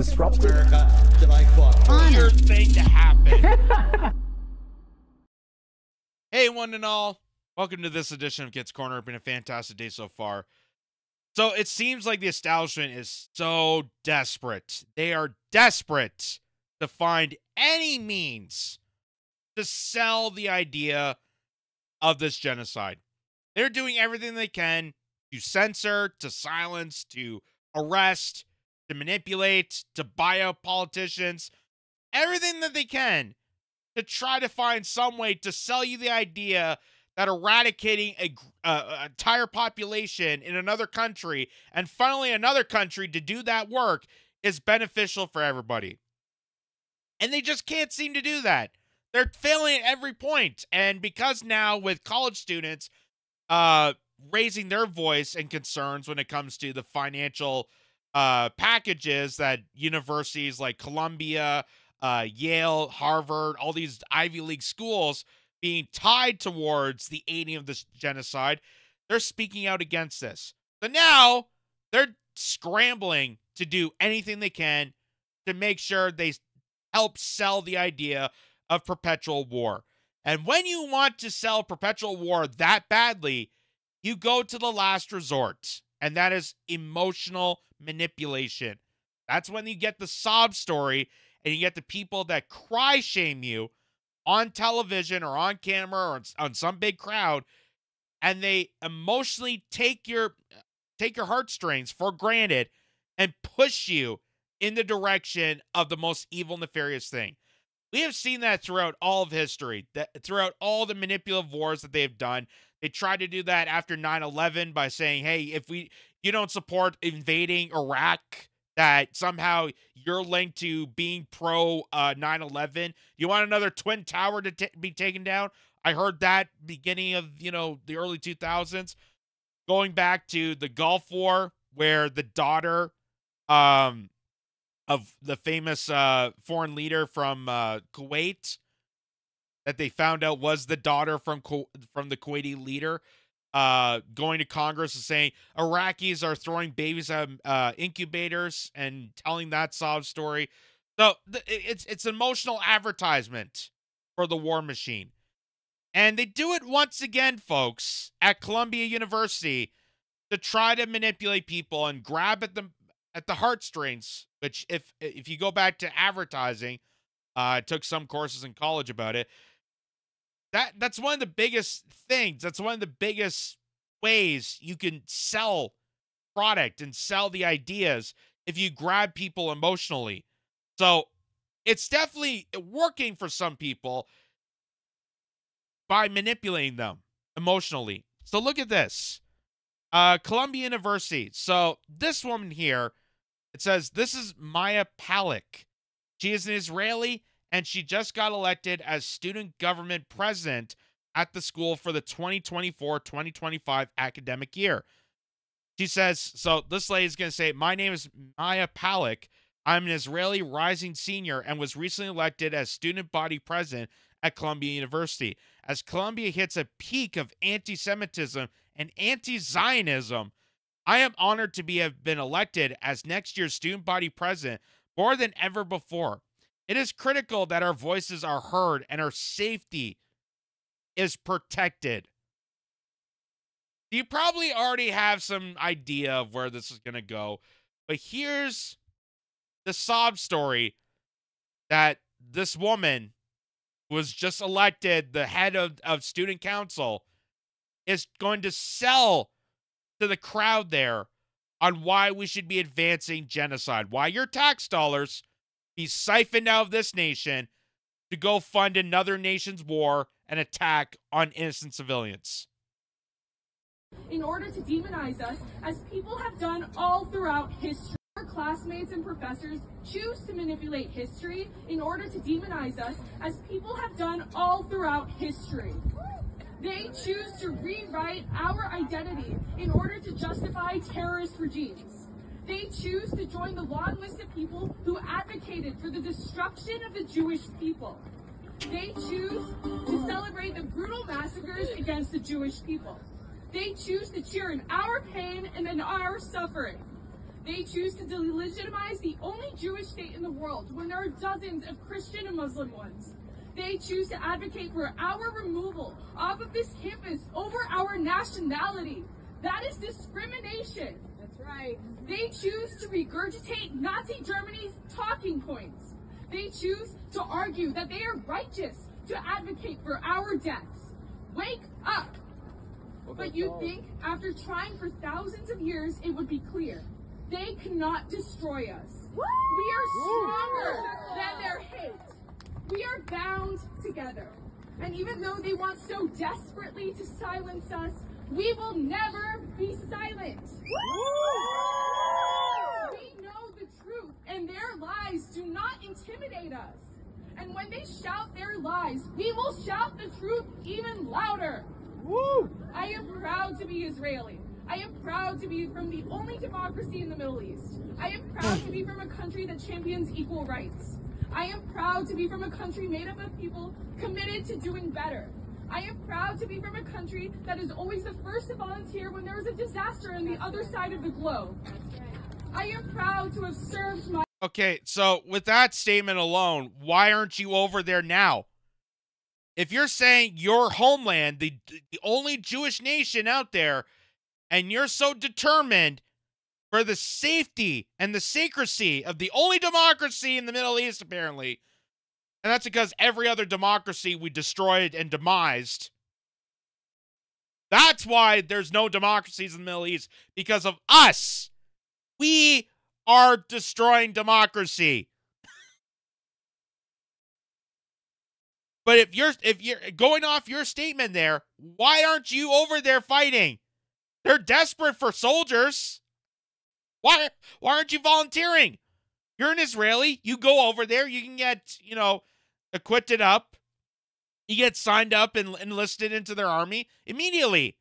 disrupted. America that I fought for. Weird thing to happen. Hey, one and all. Welcome to this edition of Kitz Corner. It's been a fantastic day so far. So it seems like the establishment is so desperate. They are desperate to find any means to sell the idea of this genocide. They're doing everything they can to censor, to silence, to arrest, to manipulate, to buy out politicians, everything that they can to try to find some way to sell you the idea that eradicating an entire population in another country and finally another country to do that work is beneficial for everybody. And they just can't seem to do that. They're failing at every point. And because now with college students raising their voice and concerns when it comes to the financial packages that universities like Columbia, Yale, Harvard, all these Ivy League schools being tied towards the aiding of this genocide, they're speaking out against this. So now they're scrambling to do anything they can to make sure they help sell the idea of perpetual war. And when you want to sell perpetual war that badly, you go to the last resort, and that is emotional manipulation. That's when you get the sob story and you get the people that cry shame you on television or on camera or on some big crowd, and they emotionally take your heartstrings for granted and push you in the direction of the most evil, nefarious thing. We have seen that throughout all of history, throughout all the manipulative wars that they have done. They tried to do that after 9/11 by saying, hey, if you don't support invading Iraq, that somehow you're linked to being pro 9/11. You want another Twin Tower to be taken down? I heard that beginning of, the early 2000s, going back to the Gulf War, where the daughter of the famous foreign leader from Kuwait, that they found out was the daughter from the Kuwaiti leader, going to Congress and saying Iraqis are throwing babies out of incubators and telling that sob story. So it's emotional advertisement for the war machine. And they do it once again, folks, at Columbia University to try to manipulate people and grab at the heartstrings, which if you go back to advertising, I took some courses in college about it. That's one of the biggest things. That's one of the biggest ways you can sell product and sell the ideas if you grab people emotionally. So it's definitely working for some people by manipulating them emotionally. So look at this. Columbia University. So this woman here, it says, this is Maya Palak. She is an Israeli, and she just got elected as student government president at the school for the 2024-2025 academic year. She says, so this lady is going to say, my name is Maya Palak. I'm an Israeli rising senior and was recently elected as student body president at Columbia University. As Columbia hits a peak of anti-Semitism and anti-Zionism, I am honored to have been elected as next year's student body president more than ever before. It is critical that our voices are heard and our safety is protected. You probably already have some idea of where this is going to go, but here's the sob story that this woman was just elected the head of student council is going to sell to the crowd there on why we should be advancing genocide, why your tax dollars be siphoned out of this nation to go fund another nation's war and attack on innocent civilians. In order to demonize us, as people have done all throughout history. Our classmates and professors choose to manipulate history in order to demonize us, as people have done all throughout history. They choose to rewrite our identity in order to justify terrorist regimes. They choose to join the long list of people who advocated for the destruction of the Jewish people. They choose to celebrate the brutal massacres against the Jewish people. They choose to cheer in our pain and in our suffering. They choose to delegitimize the only Jewish state in the world when there are dozens of Christian and Muslim ones. They choose to advocate for our removal off of this campus over our nationality. That is discrimination. That's right. They choose to regurgitate Nazi Germany's talking points. They choose to argue that they are righteous to advocate for our deaths. Wake up! But you think after trying for thousands of years it would be clear. They cannot destroy us. We are stronger than their hate. We are bound together. And even though they want so desperately to silence us, we will never be silent. We know the truth, and their lies do not intimidate us. And when they shout their lies, we will shout the truth even louder. I am proud to be Israeli. I am proud to be from the only democracy in the Middle East. I am proud to be from a country that champions equal rights. I am proud to be from a country made up of people committed to doing better. I am proud to be from a country that is always the first to volunteer when there is a disaster on the other side of the globe. I am proud to have served my... Okay, so with that statement alone, why aren't you over there now? If you're saying your homeland, the only Jewish nation out there, and you're so determined for the safety and the secrecy of the only democracy in the Middle East, apparently, and that's because every other democracy we destroyed and demised. That's why there's no democracies in the Middle East, because of us. We are destroying democracy. But if you're going off your statement there, why aren't you over there fighting? They're desperate for soldiers. Why aren't you volunteering? You're an Israeli. You go over there. You can get, acquitted up. You get signed up and enlisted into their army immediately.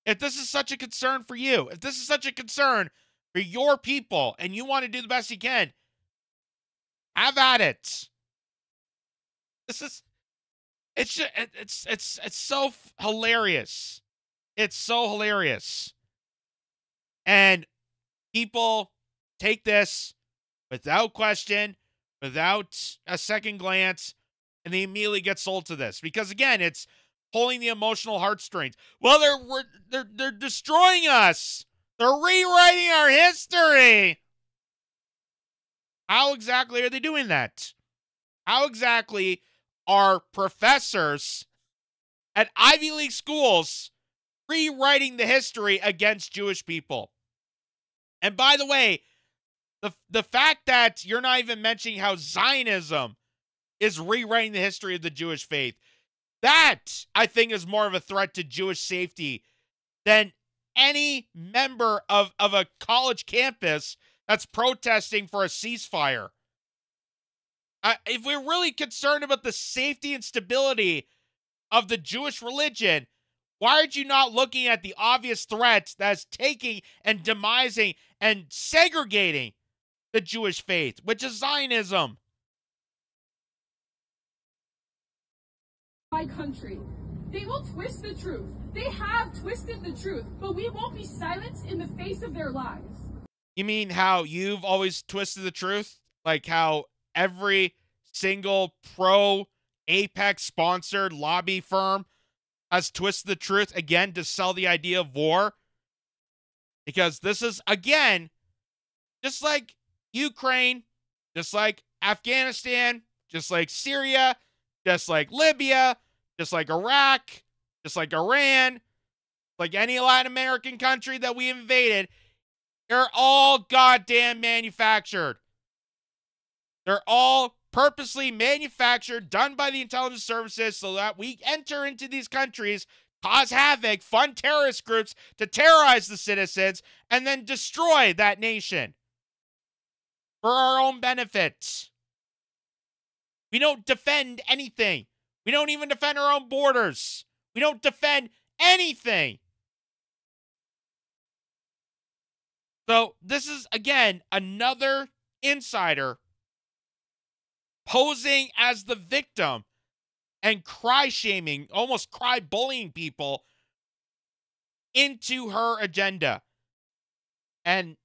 If this is such a concern for you, if this is such a concern for your people, and you want to do the best you can, have at it. It's so hilarious. It's so hilarious. And people take this without question, without a second glance, and they immediately get sold to this. Because again, it's pulling the emotional heartstrings. Well, they're destroying us. They're rewriting our history. How exactly are they doing that? How exactly are professors at Ivy League schools rewriting the history against Jewish people? And by the way, the fact that you're not even mentioning how Zionism is rewriting the history of the Jewish faith, that, I think, is more of a threat to Jewish safety than any member of a college campus that's protesting for a ceasefire. If we're really concerned about the safety and stability of the Jewish religion, why aren't you not looking at the obvious threat that's taking and demising and segregating the Jewish faith, which is Zionism? My country. They will twist the truth. They have twisted the truth, but we won't be silenced in the face of their lies. You mean how you've always twisted the truth? Like how every single pro-Apex sponsored lobby firm has twisted the truth again to sell the idea of war? Because this is, again, just like Ukraine, just like Afghanistan, just like Syria, just like Libya, just like Iraq, just like Iran, like any Latin American country that we invaded, they're all goddamn manufactured. They're all purposely manufactured, done by the intelligence services so that we enter into these countries, cause havoc, fund terrorist groups to terrorize the citizens, and then destroy that nation for our own benefit. We don't defend anything. We don't even defend our own borders. We don't defend anything. So this is, again, another insider posing as the victim and cry-shaming, almost cry-bullying people into her agenda. And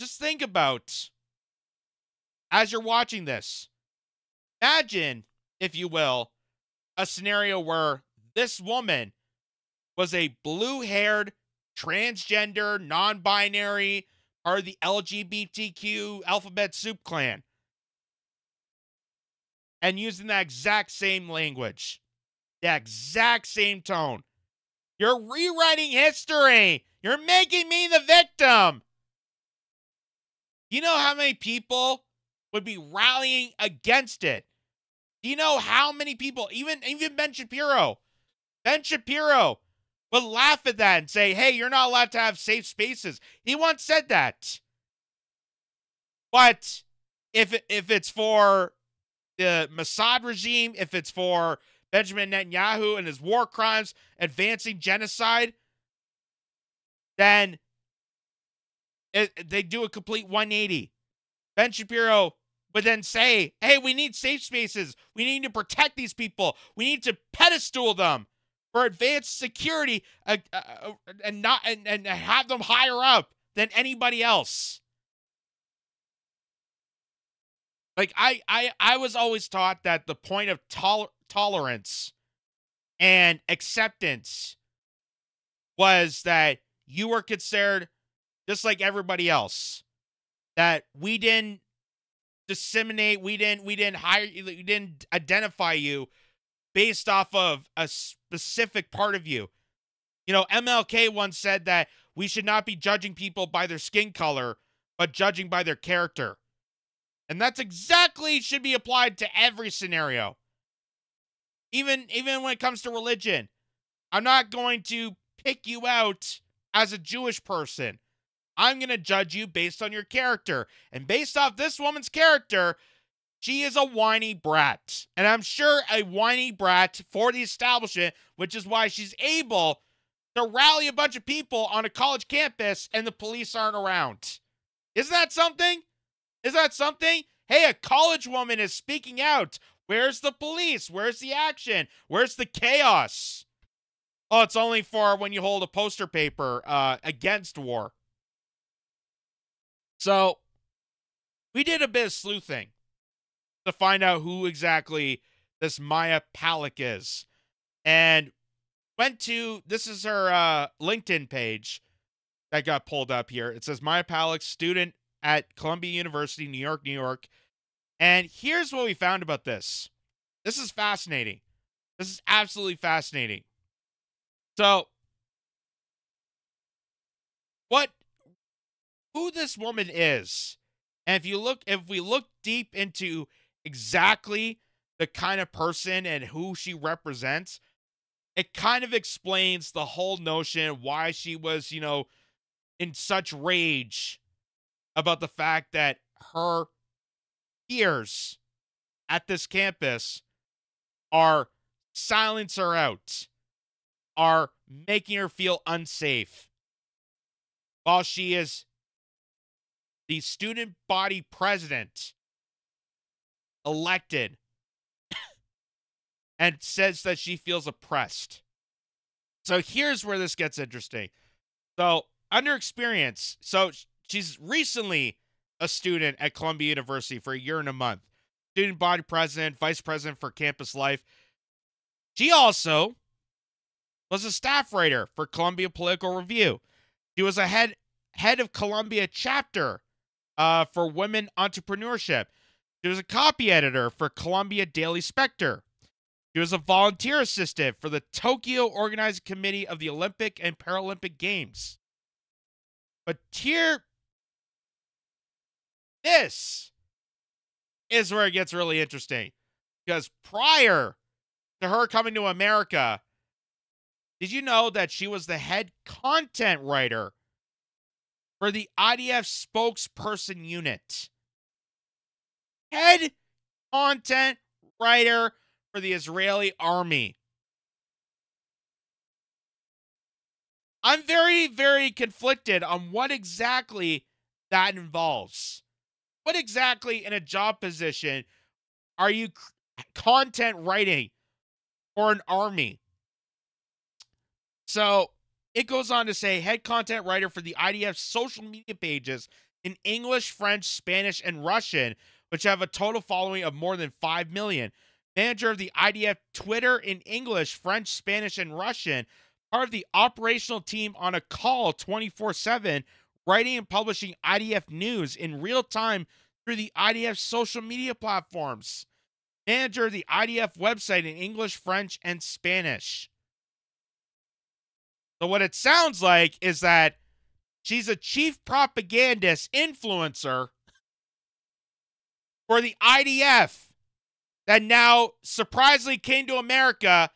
just think about, as you're watching this, imagine, if you will, a scenario where this woman was a blue-haired, transgender, non-binary, part of the LGBTQ alphabet soup clan, and using that exact same language, the exact same tone. You're rewriting history. You're making me the victim. You know how many people would be rallying against it? Do you know how many people, even Ben Shapiro would laugh at that and say, hey, you're not allowed to have safe spaces. He once said that. But if it's for the Mossad regime, if it's for Benjamin Netanyahu and his war crimes, advancing genocide, then they do a complete 180. Ben Shapiro would then say, hey, we need safe spaces. We need to protect these people. We need to pedestal them for advanced security and have them higher up than anybody else. Like, I was always taught that the point of tolerance and acceptance was that you were considered just like everybody else. That we didn't disseminate, we didn't hire you, we didn't identify you based off of a specific part of you. You know, MLK once said that we should not be judging people by their skin color, but judging by their character. And that's exactly should be applied to every scenario. Even when it comes to religion. I'm not going to pick you out as a Jewish person. I'm going to judge you based on your character. And based off this woman's character, she is a whiny brat. And I'm sure a whiny brat for the establishment, which is why she's able to rally a bunch of people on a college campus and the police aren't around. Isn't that something? Is that something? Hey, a college woman is speaking out. Where's the police? Where's the action? Where's the chaos? Oh, it's only for when you hold a poster paper against war. So, we did a bit of sleuthing to find out who exactly this Maya Palak is. And went to, this is her LinkedIn page that got pulled up here. It says Maya Palak, student at Columbia University, New York, New York. And here's what we found about this. This is fascinating. This is absolutely fascinating. So, who this woman is, and if we look deep into exactly the kind of person and who she represents, it kind of explains the whole notion why she was, you know, in such rage about the fact that her peers at this campus are silencing her out, are making her feel unsafe, while she is the student body president elected and says that she feels oppressed. So here's where this gets interesting. So under experience, so she's recently a student at Columbia University for a year and a month. Student body president, vice president for campus life. She also was a staff writer for Columbia Political Review. She was a head of Columbia chapter for women entrepreneurship. She was a copy editor for Columbia Daily Spectre. She was a volunteer assistant for the Tokyo Organizing Committee of the Olympic and Paralympic Games. But here, this is where it gets really interesting. Because prior to her coming to America, did you know that she was the head content writer for the IDF spokesperson unit? Head content writer for the Israeli army. I'm very, very conflicted on what exactly that involves. What exactly in a job position are you content writing for an army? So it goes on to say head content writer for the IDF social media pages in English, French, Spanish, and Russian, which have a total following of more than 5 million. Manager of the IDF Twitter in English, French, Spanish, and Russian. Part of the operational team on a call 24/7, writing and publishing IDF news in real time through the IDF social media platforms. Manager of the IDF website in English, French, and Spanish. So what it sounds like is that she's a chief propagandist influencer for the IDF that now surprisingly came to America,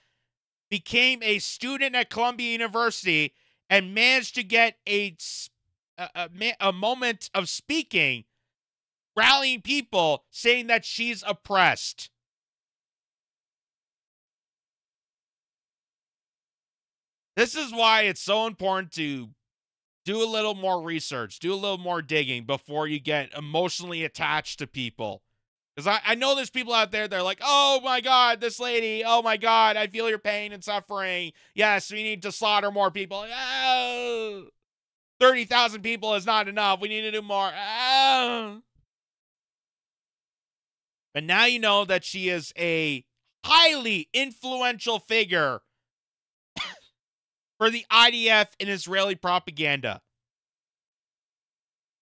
became a student at Columbia University, and managed to get a moment of speaking, rallying people, saying that she's oppressed. This is why it's so important to do a little more research, do a little more digging before you get emotionally attached to people. Because I know there's people out there that are like, oh my God, this lady, oh my God, I feel your pain and suffering. Yes, we need to slaughter more people. Oh, 30,000 people is not enough. We need to do more. Oh. But now you know that she is a highly influential figure for the IDF and Israeli propaganda.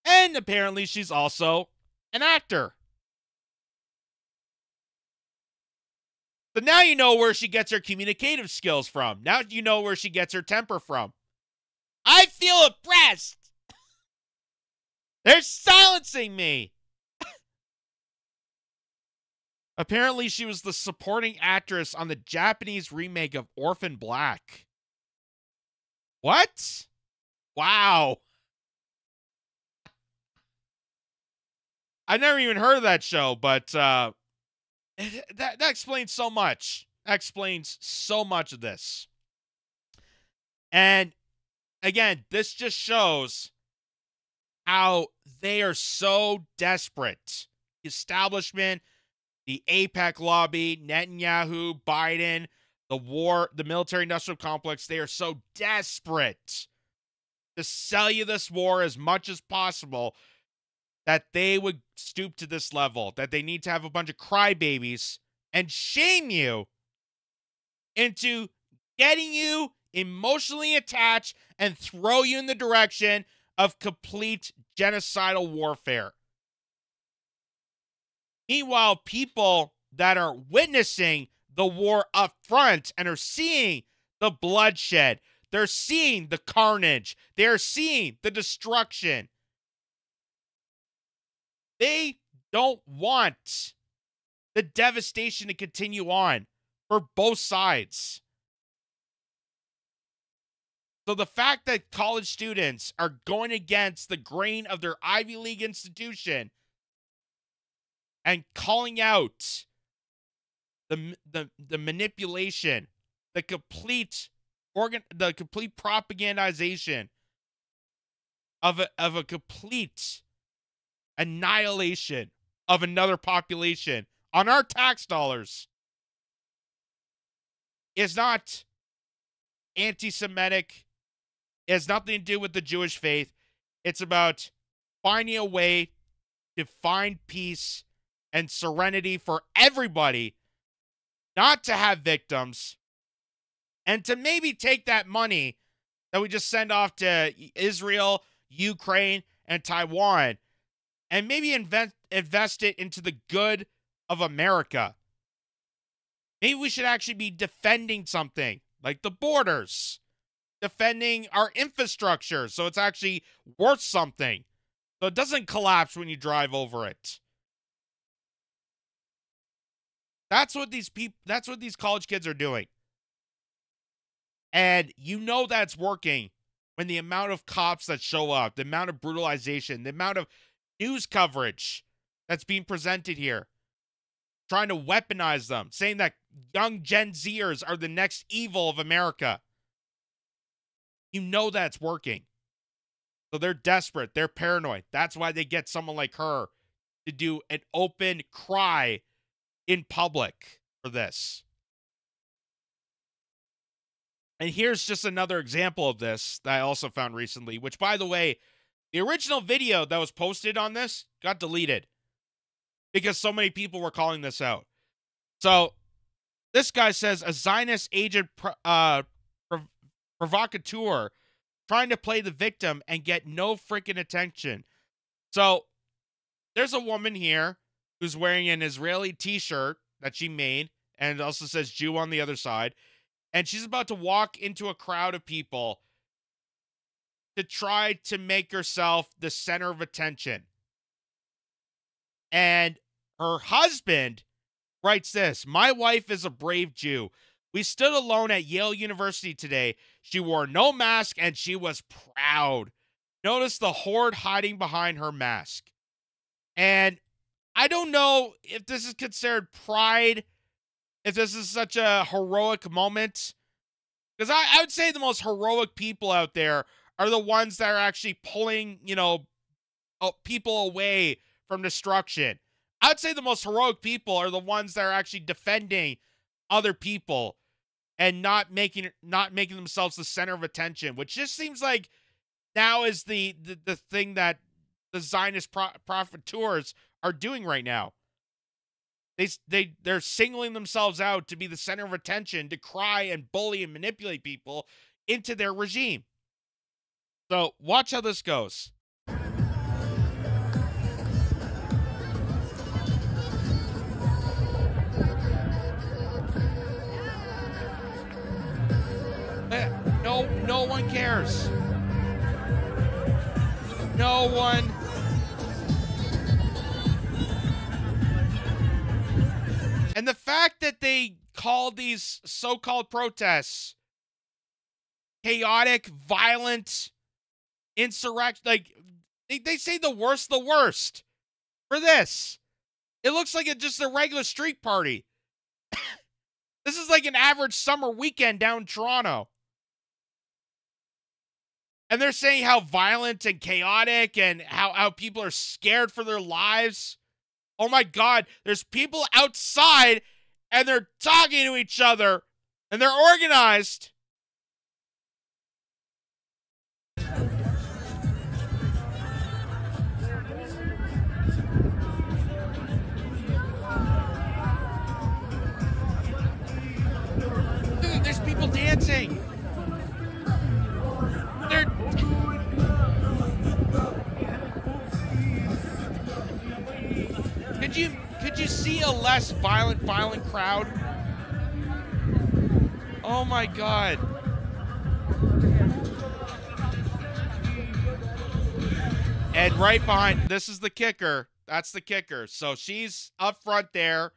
And apparently she's also an actor. So now you know where she gets her communicative skills from. Now you know where she gets her temper from. I feel oppressed. They're silencing me. Apparently she was the supporting actress on the Japanese remake of Orphan Black. What? Wow. I've never even heard of that show, but that explains so much. That explains so much of this. And again, this just shows how they are so desperate. The establishment, the AIPAC lobby, Netanyahu, Biden, the war, the military-industrial complex, they are so desperate to sell you this war as much as possible that they would stoop to this level, that they need to have a bunch of crybabies and shame you into getting you emotionally attached and throw you in the direction of complete genocidal warfare. Meanwhile, people that are witnessing the war up front and are seeing the bloodshed, they're seeing the carnage, they're seeing the destruction. They don't want the devastation to continue on for both sides. So the fact that college students are going against the grain of their Ivy League institution and calling out the manipulation, the complete propagandization of a complete annihilation of another population on our tax dollars is not anti-Semitic. It has nothing to do with the Jewish faith. It's about finding a way to find peace and serenity for everybody, not to have victims, and to maybe take that money that we just send off to Israel, Ukraine, and Taiwan, and maybe invest it into the good of America. Maybe we should actually be defending something like the borders, defending our infrastructure so it's actually worth something, so it doesn't collapse when you drive over it. That's what these college kids are doing. And you know that's working when the amount of cops that show up, the amount of brutalization, the amount of news coverage that's being presented here, trying to weaponize them, saying that young Gen Zers are the next evil of America. You know that's working. So they're desperate. They're paranoid. That's why they get someone like her to do an open cry in public for this. And here's just another example of this that I also found recently, which, by the way, The original video that was posted on this got deleted because so many people were calling this out. So this guy says a Zionist agent provocateur trying to play the victim and get no freaking attention. So there's a woman here who's wearing an Israeli t-shirt that she made, and it also says Jew on the other side. And she's about to walk into a crowd of people to try to make herself the center of attention. And her husband writes this: "My wife is a brave Jew. We stood alone at Yale University today. She wore no mask and she was proud. Notice the horde hiding behind her mask." And I don't know if this is considered pride, if this is such a heroic moment. Because I would say the most heroic people out there are the ones that are actually pulling, people away from destruction. I would say the most heroic people are the ones that are actually defending other people and not making themselves the center of attention, which just seems like now is the thing that the Zionist profiteers are doing right now. They're singling themselves out to be the center of attention, to cry and bully and manipulate people into their regime. So watch how this goes. No one cares. No one. And the fact that they call these so-called protests chaotic, violent, insurrection, like they say the worst for this. It looks like it's just a regular street party. This is like an average summer weekend down in Toronto. And they're saying how violent and chaotic and how people are scared for their lives. Oh my God, there's people outside and they're talking to each other and they're organized. Dude, there's people dancing. Could you see a less violent crowd? Oh my God. And right behind, this is the kicker. That's the kicker. So she's up front there,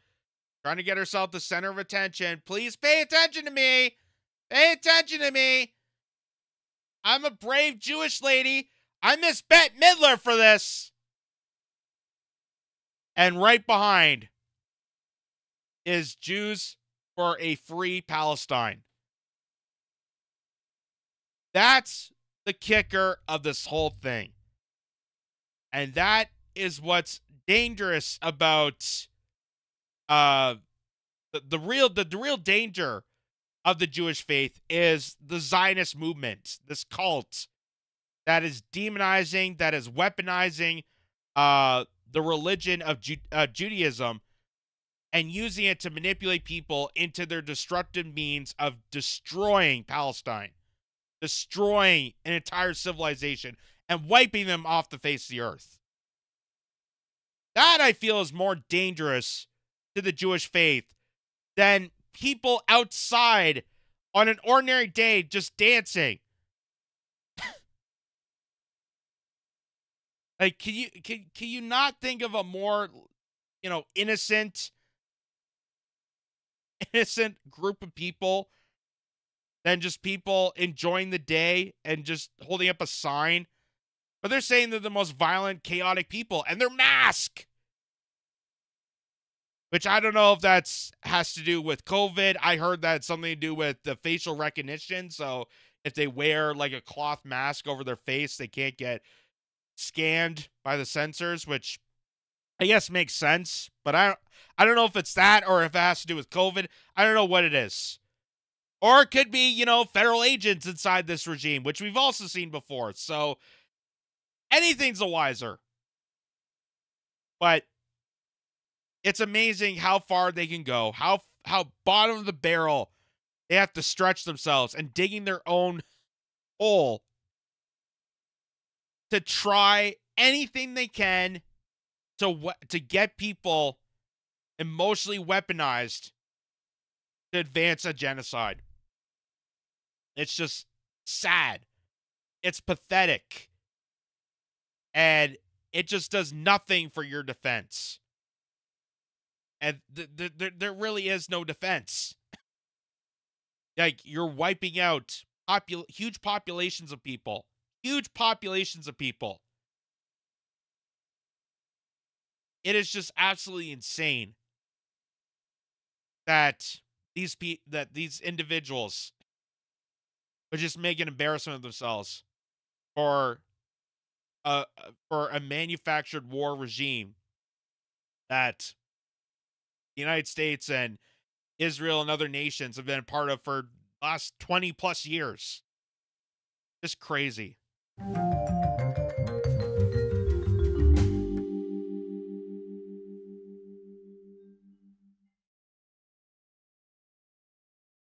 trying to get herself the center of attention. Please pay attention to me. Pay attention to me. I'm a brave Jewish lady. I miss Bette Midler for this. And right behind is Jews for a Free Palestine. That's the kicker of this whole thing. And that is what's dangerous about the real danger of the Jewish faith is the Zionist movement, this cult that is demonizing, that is weaponizing the religion of Judaism and using it to manipulate people into their destructive means of destroying Palestine, destroying an entire civilization, and wiping them off the face of the earth. That, I feel, is more dangerous to the Jewish faith than people outside on an ordinary day just dancing. Like, can you not think of a more, innocent group of people than just people enjoying the day and just holding up a sign? But they're saying they're the most violent, chaotic people, and they're masked. Which I don't know if that's has to do with COVID. I heard that it's something to do with the facial recognition. So if they wear like a cloth mask over their face, they can't get scanned by the sensors, which I guess makes sense. But I don't know if it's that or if it has to do with COVID. I don't know what it is. Or it could be, federal agents inside this regime, which we've also seen before. So anything's the wiser. But it's amazing how far they can go, how bottom of the barrel they have to stretch themselves and digging their own hole to try anything they can to get people emotionally weaponized to advance a genocide. It's just sad. It's pathetic. And it just does nothing for your defense. And there really is no defense. Like, you're wiping out huge populations of people. Huge populations of people. It is just absolutely insane that these individuals would just make an embarrassment of themselves for a manufactured war regime that the United States and Israel and other nations have been a part of for the last 20 plus years. Just crazy.